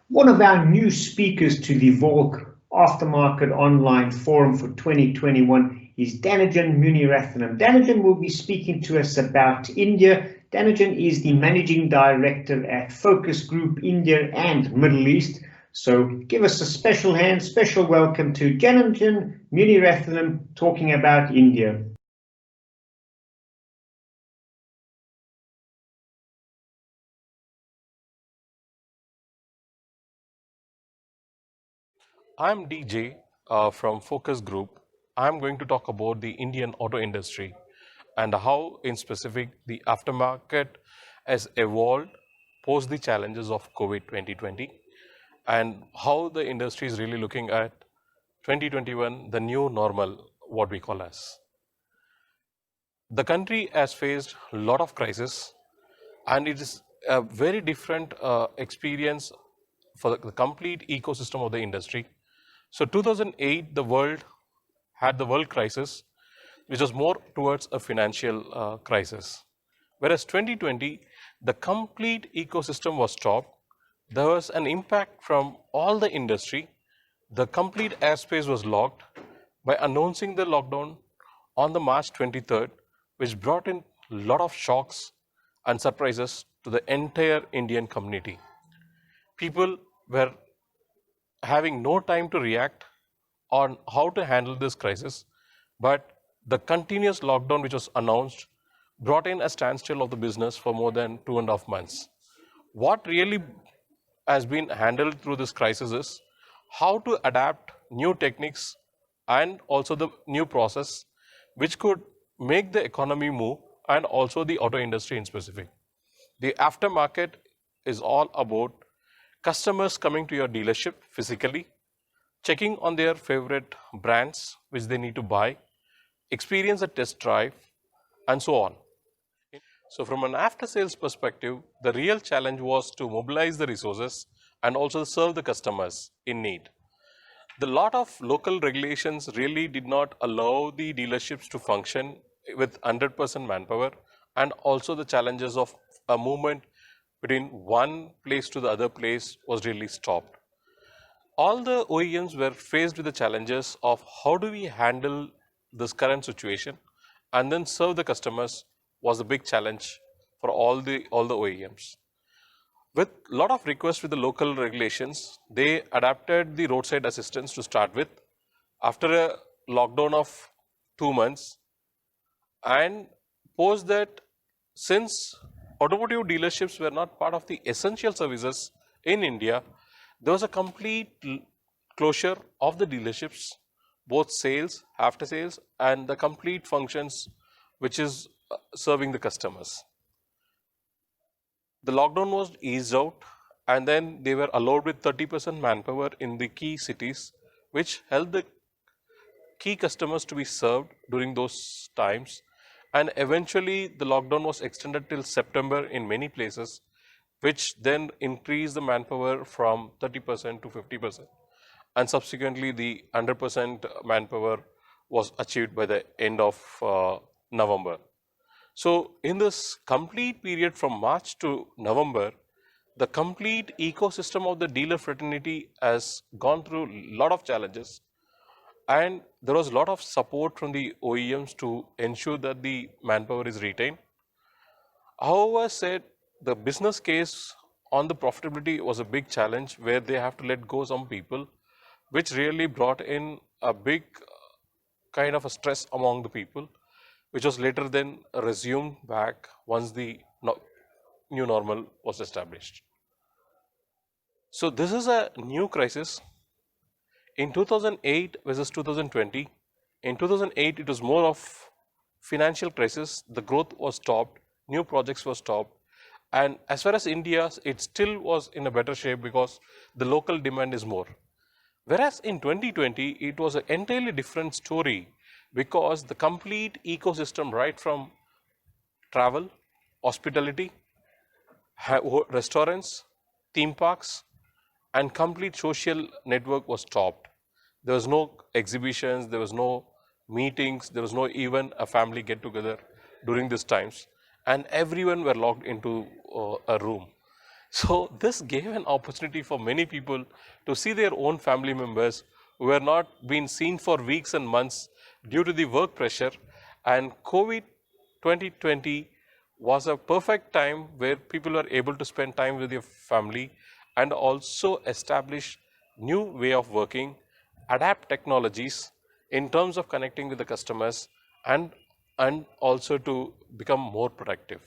One of our new speakers to the Volk Aftermarket Online Forum for 2021 is Danajan Muniratnam. Danajan will be speaking to us about India. Danajan is the Managing Director at Focus Group India and Middle East. So give us a special hand, special welcome to Danajan Muniratnam talking about India. I'm DJ from Focus Group. I'm going to talk about the Indian auto industry and how, in specific, the aftermarket has evolved post the challenges of COVID 2020 and how the industry is really looking at 2021, the new normal, what we call as. The country has faced a lot of crisis, and it is a very different experience for the complete ecosystem of the industry. So 2008, the world had the world crisis, which was more towards a financial crisis. Whereas 2020, the complete ecosystem was stopped. There was an impact from all the industry. The complete airspace was locked by announcing the lockdown on the March 23rd, which brought in a lot of shocks and surprises to the entire Indian community. People were having no time to react on how to handle this crisis, but the continuous lockdown which was announced brought in a standstill of the business for more than 2.5 months. What really has been handled through this crisis is how to adapt new techniques and also the new process which could make the economy move and also the auto industry in specific. The aftermarket is all about customers coming to your dealership physically, checking on their favorite brands which they need to buy, experience a test drive, and so on. So, from an after sales perspective, the real challenge was to mobilize the resources and also serve the customers in need. The lot of local regulations really did not allow the dealerships to function with 100% manpower, and also the challenges of a movement between one place to the other place was really stopped. All the OEMs were faced with the challenges of how do we handle this current situation and then serve the customers was a big challenge for all the OEMs. With a lot of requests with the local regulations, they adapted the roadside assistance to start with. After a lockdown of 2 months, and post that, since automotive dealerships were not part of the essential services in India, there was a complete closure of the dealerships, both sales, after sales, and the complete functions which is serving the customers. The lockdown was eased out, and then they were allowed with 30% manpower in the key cities, which helped the key customers to be served during those times. And eventually, the lockdown was extended till September in many places, which then increased the manpower from 30% to 50%. And subsequently, the 100% manpower was achieved by the end of November. So, in this complete period from March to November, the complete ecosystem of the dealer fraternity has gone through a lot of challenges, and there was a lot of support from the OEMs to ensure that the manpower is retained. However, said the business case on the profitability was a big challenge where they have to let go some people, which really brought in a big kind of a stress among the people, which was later then resumed back once the new normal was established. So this is a new crisis. In 2008 versus 2020, in 2008 it was more of financial crisis. The growth was stopped, new projects were stopped, and as far as India, it still was in a better shape because the local demand is more. Whereas in 2020, it was an entirely different story because the complete ecosystem, right from travel, hospitality, restaurants, theme parks, and complete social network was stopped. There was no exhibitions, there was no meetings, there was no even a family get together during these times, and everyone were locked into a room. So this gave an opportunity for many people to see their own family members who were not being seen for weeks and months due to the work pressure. And COVID 2020 was a perfect time where people were able to spend time with their family and also establish new way of working, adapt technologies in terms of connecting with the customers and also to become more productive.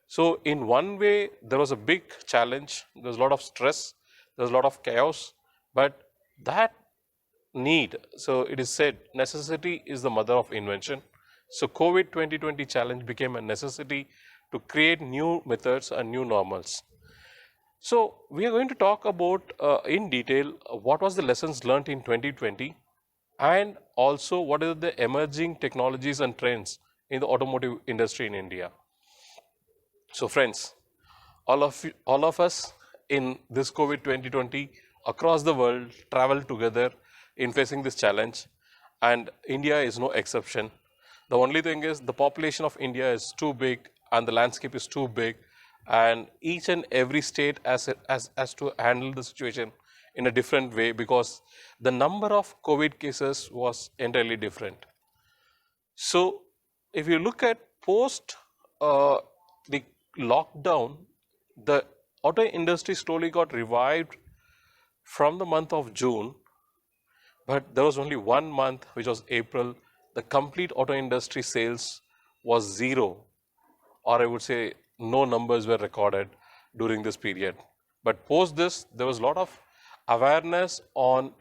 So in one way, there was a big challenge. There was a lot of stress. There was a lot of chaos. But that need, so it is said, necessity is the mother of invention. So COVID 2020 challenge became a necessity to create new methods and new normals. So we are going to talk about in detail what was the lessons learned in 2020 and also what are the emerging technologies and trends in the automotive industry in India. So friends, all of us in this COVID 2020 across the world travel together in facing this challenge, and India is no exception. The only thing is the population of India is too big and the landscape is too big, and each and every state has to handle the situation in a different way because the number of COVID cases was entirely different. So, if you look at post uh, the lockdown, the auto industry slowly got revived from the month of June, but there was only 1 month, which was April. The complete auto industry sales was zero, or I would say no numbers were recorded during this period. But post this, there was a lot of awareness on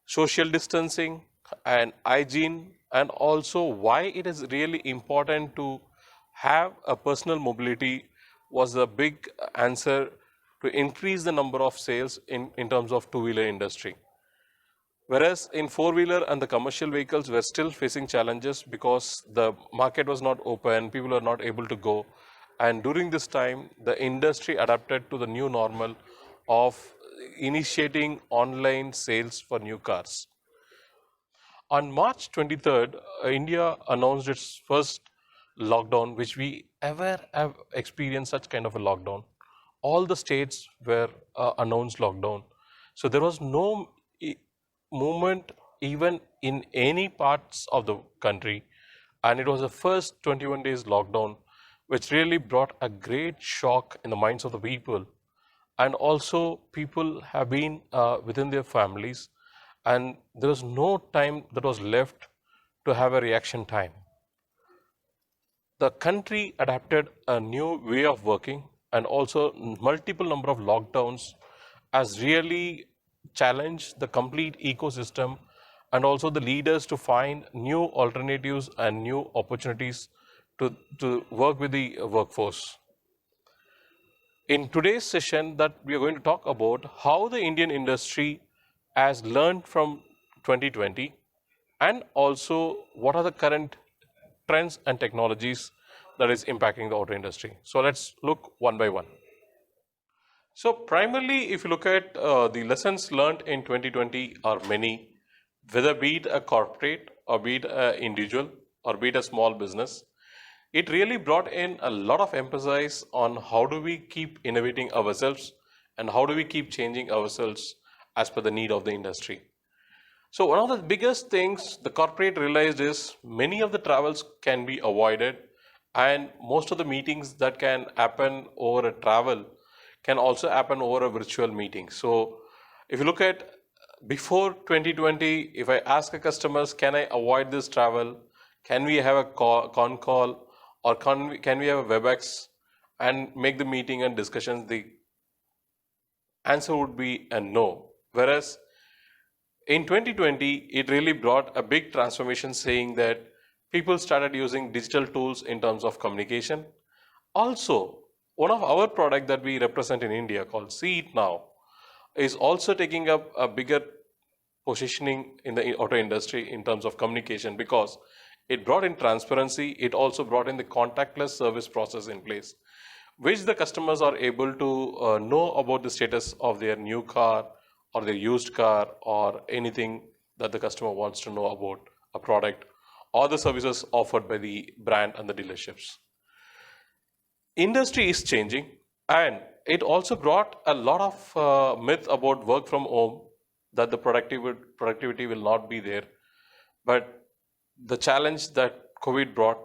social distancing and hygiene, and also why it is really important to have a personal mobility was a big answer to increase the number of sales in terms of two-wheeler industry. Whereas in four-wheeler and the commercial vehicles were still facing challenges because the market was not open, people were not able to go. And during this time, the industry adapted to the new normal of initiating online sales for new cars. On March 23rd, India announced its first lockdown, which we ever have experienced such kind of a lockdown. All the states were announced lockdown. So there was no movement even in any parts of the country. And it was the first 21 days lockdown, which really brought a great shock in the minds of the people. And also people have been within their families, and there was no time that was left to have a reaction time. The country adapted a new way of working, and also multiple number of lockdowns has really challenged the complete ecosystem and also the leaders to find new alternatives and new opportunities to work with the workforce. In today's session that we are going to talk about how the Indian industry has learned from 2020 and also what are the current trends and technologies that is impacting the auto industry. So let's look one by one. So primarily, if you look at the lessons learned in 2020 are many, whether be it a corporate or be it an individual or be it a small business, it really brought in a lot of emphasis on how do we keep innovating ourselves and how do we keep changing ourselves as per the need of the industry. So one of the biggest things the corporate realized is many of the travels can be avoided, and most of the meetings that can happen over a travel can also happen over a virtual meeting. So if you look at before 2020, if I ask a customers, can I avoid this travel? Can we have a con call, or can we have a WebEx and make the meeting and discussions? The answer would be a no. Whereas in 2020, it really brought a big transformation, saying that people started using digital tools in terms of communication. Also, one of our product that we represent in India called See It Now is also taking up a bigger positioning in the auto industry in terms of communication because it brought in transparency. It also brought in the contactless service process in place, which the customers are able to know about the status of their new car or their used car or anything that the customer wants to know about a product or the services offered by the brand and the dealerships. Industry is changing, and it also brought a lot of myth about work from home, that the productivity will not be there. But the challenge that COVID brought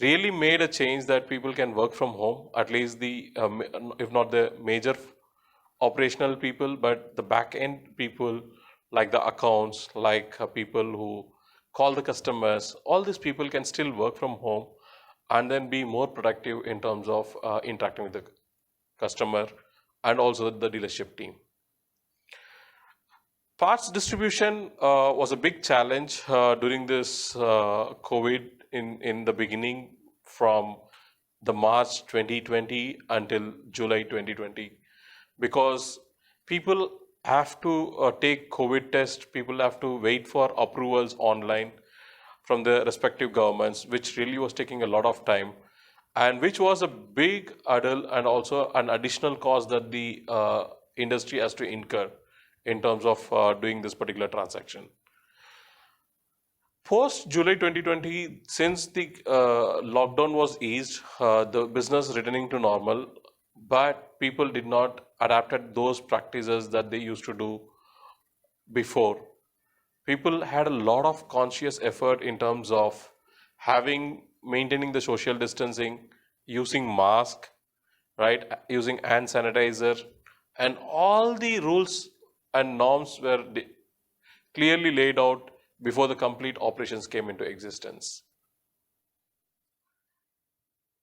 really made a change that people can work from home, at least if not the major operational people, but the back end people, like the accounts, like people who call the customers, all these people can still work from home and then be more productive in terms of interacting with the customer and also the dealership team. Parts distribution was a big challenge during this COVID in the beginning, from the March 2020 until July 2020, because people have to take COVID test, people have to wait for approvals online from the respective governments, which really was taking a lot of time, and which was a big hurdle and also an additional cost that the industry has to incur in terms of doing this particular transaction. Post July 2020, since the lockdown was eased, the business returning to normal, but people did not adapted those practices that they used to do before. People had a lot of conscious effort in terms of maintaining the social distancing, using mask, right, using hand sanitizer, and all the rules and norms were clearly laid out before the complete operations came into existence.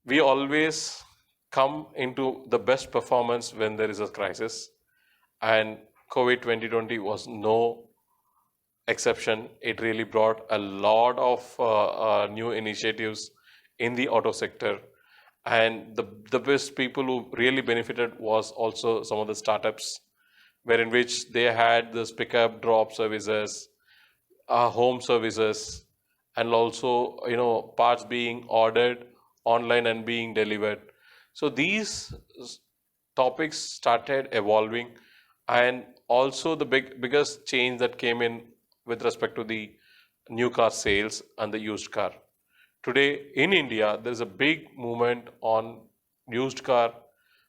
We always come into the best performance when there is a crisis, and COVID 2020 was no exception. It really brought a lot of new initiatives in the auto sector, and the best people who really benefited was also some of the startups, wherein which they had this pickup drop services, home services, and also parts being ordered online and being delivered. So these topics started evolving, and also the biggest change that came in with respect to the new car sales and the used car. Today in India, there is a big movement on used car,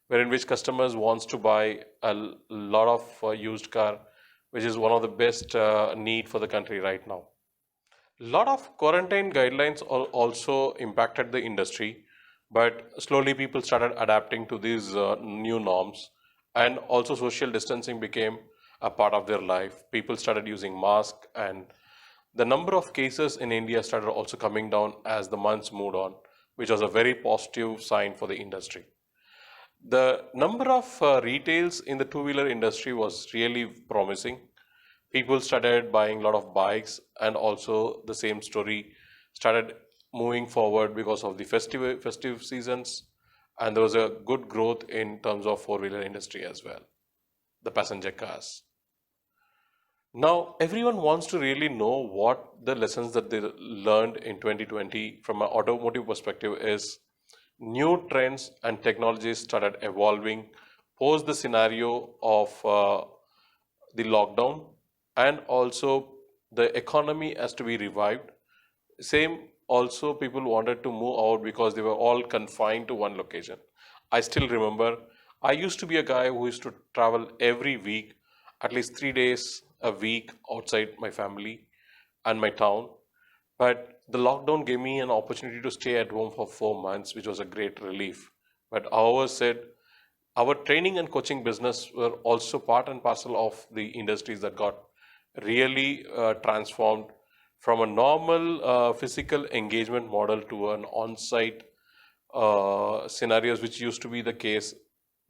wherein which customers wants to buy a lot of used car, which is one of the best need for the country right now. A lot of quarantine guidelines also impacted the industry, but slowly people started adapting to these new norms, and also social distancing became a part of their life. People started using masks, and the number of cases in India started also coming down as the months moved on, which was a very positive sign for the industry. The number of retails in the two-wheeler industry was really promising. People started buying a lot of bikes, and also the same story started moving forward because of the festive seasons, and there was a good growth in terms of four-wheeler industry as well, the passenger cars. Now everyone wants to really know what the lessons that they learned in 2020 from an automotive perspective is. New trends and technologies started evolving post the scenario of the lockdown, and also the economy has to be revived. Same, also people wanted to move out because they were all confined to one location. I still remember I used to be a guy who used to travel every week, at least 3 days a week outside my family and my town. But the lockdown gave me an opportunity to stay at home for 4 months, which was a great relief. But ours said our training and coaching business were also part and parcel of the industries that got really transformed from a normal physical engagement model to an on-site scenarios, which used to be the case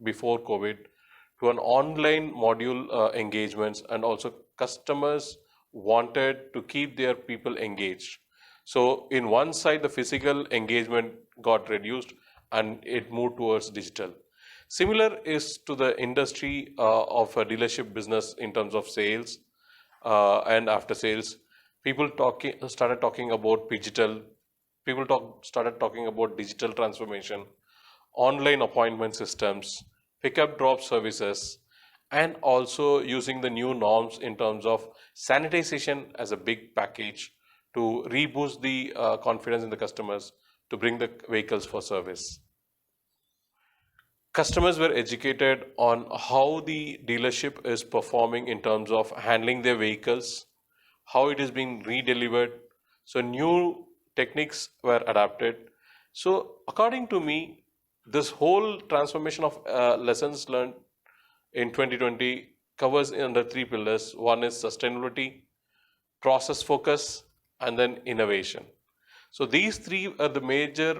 before COVID, to an online module engagements, and also customers wanted to keep their people engaged. So in one side, the physical engagement got reduced and it moved towards digital. Similar is to the industry of a dealership business in terms of sales and after sales. People started talking about digital. Started talking about digital transformation, online appointment systems, pickup drop services, and also using the new norms in terms of sanitization as a big package to reboost the confidence in the customers to bring the vehicles for service. customers were educated on how the dealership is performing in terms of handling their vehicles, how it is being redelivered. So new techniques were adapted. So according to me, this whole transformation of lessons learned in 2020 covers under three pillars. One is sustainability, process focus, and then innovation. So these three are the major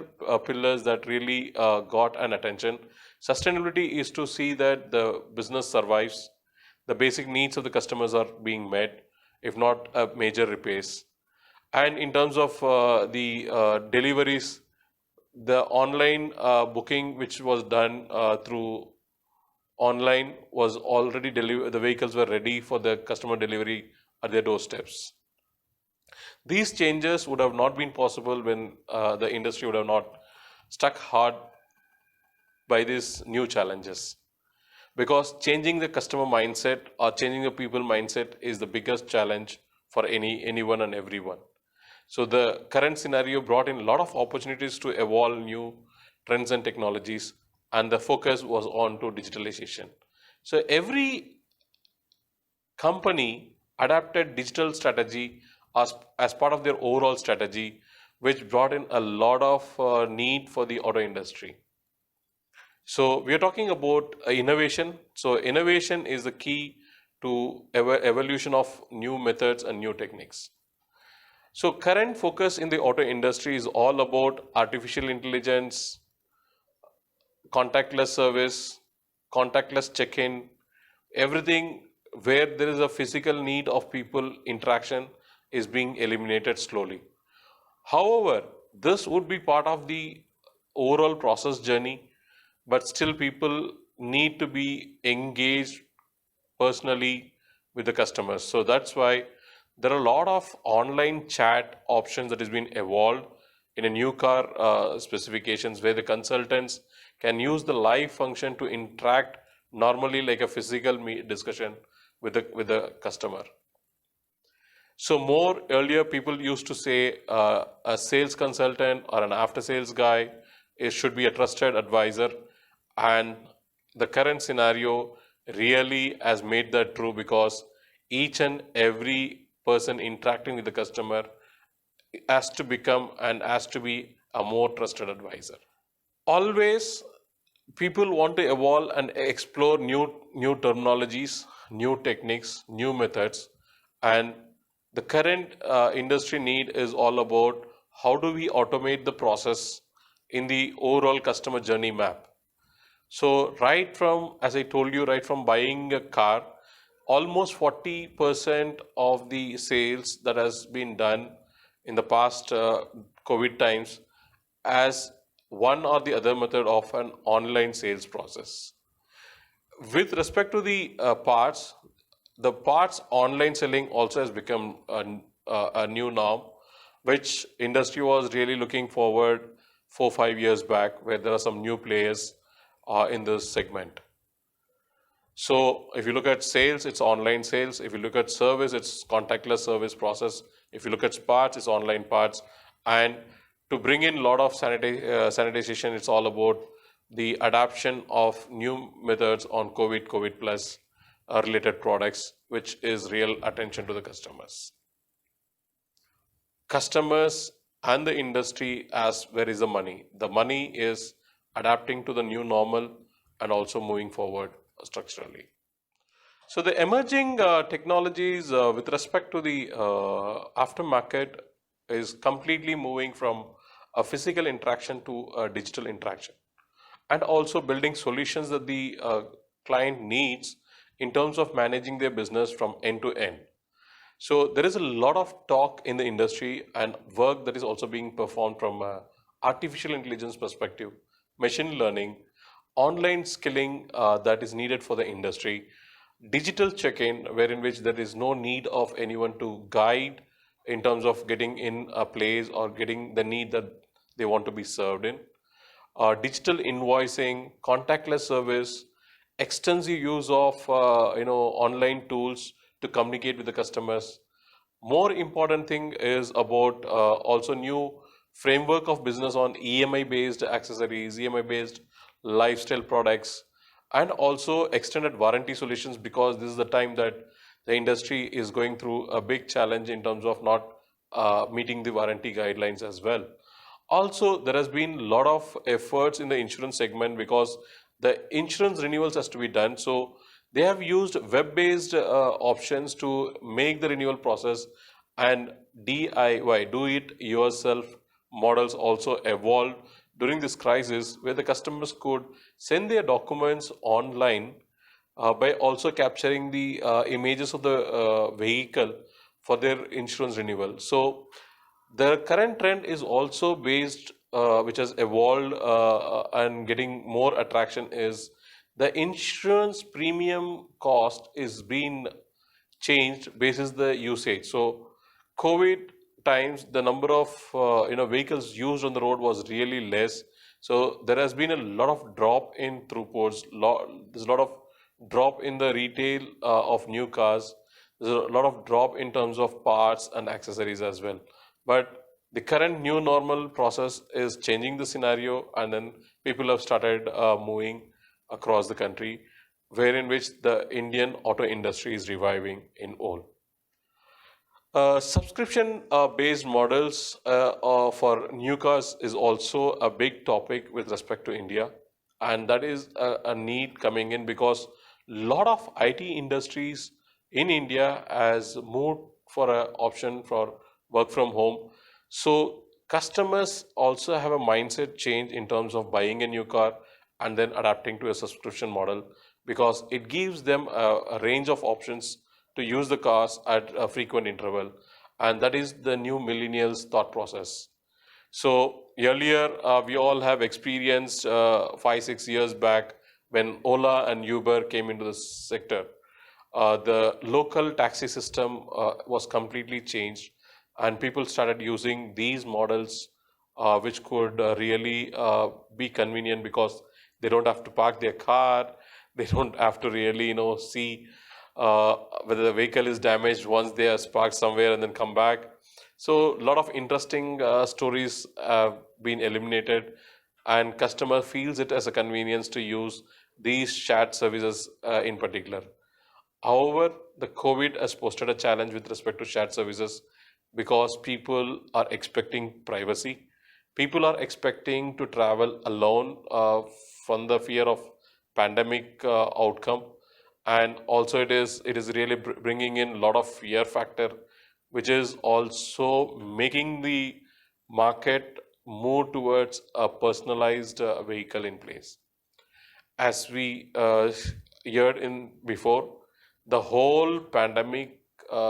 pillars that really got an attention. Sustainability is to see that the business survives, the basic needs of the customers are being met, if not major repairs. And in terms of the deliveries, the online booking which was done through online was already delivered, the vehicles were ready for the customer delivery at their doorsteps. These changes would have not been possible when the industry would have not stuck hard by these new challenges. Because changing the customer mindset or changing the people mindset is the biggest challenge for anyone and everyone. So the current scenario brought in a lot of opportunities to evolve new trends and technologies, and the focus was on to digitalization. So every company adapted digital strategy as part of their overall strategy, which brought in a lot of need for the auto industry. So we are talking about innovation. So innovation is the key to evolution of new methods and new techniques. So current focus in the auto industry is all about artificial intelligence, contactless service, contactless check-in, everything where there is a physical need of people interaction is being eliminated slowly. However, this would be part of the overall process journey, but still people need to be engaged personally with the customers. So that's why there are a lot of online chat options that has been evolved in a new car specifications where the consultants can use the live function to interact normally like a physical discussion with the customer. So more earlier people used to say a sales consultant or an after sales guy should be a trusted advisor, and the current scenario really has made that true because each and every person interacting with the customer has to become and has to be a more trusted advisor. Always people want to evolve and explore new terminologies, new techniques, new methods, and the current industry need is all about how do we automate the process in the overall customer journey map. So right from, as I told you, right from buying a car, almost 40% of the sales that has been done in the past COVID times as one or the other method of an online sales process. With respect to the parts online selling also has become a new norm, which industry was really looking forward 4 5 years back, where there are some new players in this segment. So if you look at sales, it's online sales. If you look at service, it's contactless service process. If you look at parts, it's online parts. And to bring in a lot of sanitization, it's all about the adoption of new methods on COVID plus related products, which is real attention to the customers. Customers and the industry as where is the money? The money is adapting to the new normal and also moving forward structurally. So the emerging technologies with respect to the aftermarket is completely moving from a physical interaction to a digital interaction, and also building solutions that the client needs in terms of managing their business from end to end. So there is a lot of talk in the industry and work that is also being performed from artificial intelligence perspective, machine learning, online skilling that is needed for the industry, digital check-in, wherein which there is no need of anyone to guide in terms of getting in a place or getting the need that they want to be served in, digital invoicing, contactless service, extensive use of online tools to communicate with the customers. More important thing is about also new framework of business on EMI based accessories, EMI based lifestyle products, and also extended warranty solutions, because this is the time that the industry is going through a big challenge in terms of not meeting the warranty guidelines as well. Also, there has been a lot of efforts in the insurance segment because the insurance renewals has to be done. So they have used web-based options to make the renewal process, and DIY, do it yourself models also evolved during this crisis, where the customers could send their documents online by also capturing the images of the vehicle for their insurance renewal. So the current trend is also based, which has evolved and getting more attraction, is the insurance premium cost is being changed basis the usage. So COVID times, the number of vehicles used on the road was really less. So there has been a lot of drop in throughputs. There's a lot of drop in the retail of new cars. There's a lot of drop in terms of parts and accessories as well. But the current new normal process is changing the scenario, and then people have started moving across the country, wherein which the Indian auto industry is reviving in all. Subscription based models for new cars is also a big topic with respect to India, and that is a need coming in because a lot of IT industries in India has moved for an option for work from home. So customers also have a mindset change in terms of buying a new car and then adapting to a subscription model, because it gives them a range of options to use the cars at a frequent interval, and that is the new millennials thought process. So earlier, we all have experienced 5 6 years back when Ola and Uber came into the sector. The local taxi system was completely changed, and people started using these models, which could really be convenient because they don't have to park their car, they don't have to really, see whether the vehicle is damaged once they are parked somewhere and then come back. So a lot of interesting stories have been eliminated, and customer feels it as a convenience to use these shared services in particular. However, the COVID has posted a challenge with respect to shared services because people are expecting privacy. People are expecting to travel alone from the fear of pandemic outcome, and also it is really bringing in a lot of fear factor, which is also making the market move towards a personalized vehicle in place. As we heard in before, the whole pandemic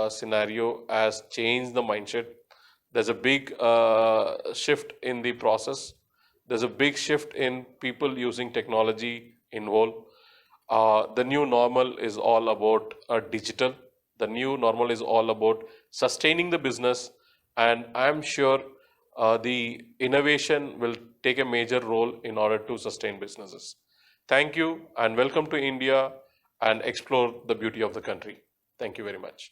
scenario has changed the mindset. There's a big shift in the process. There's a big shift in people using technology involved. The new normal is all about digital. The new normal is all about sustaining the business, and I'm sure the innovation will take a major role in order to sustain businesses. Thank you, and welcome to India and explore the beauty of the country. Thank you very much.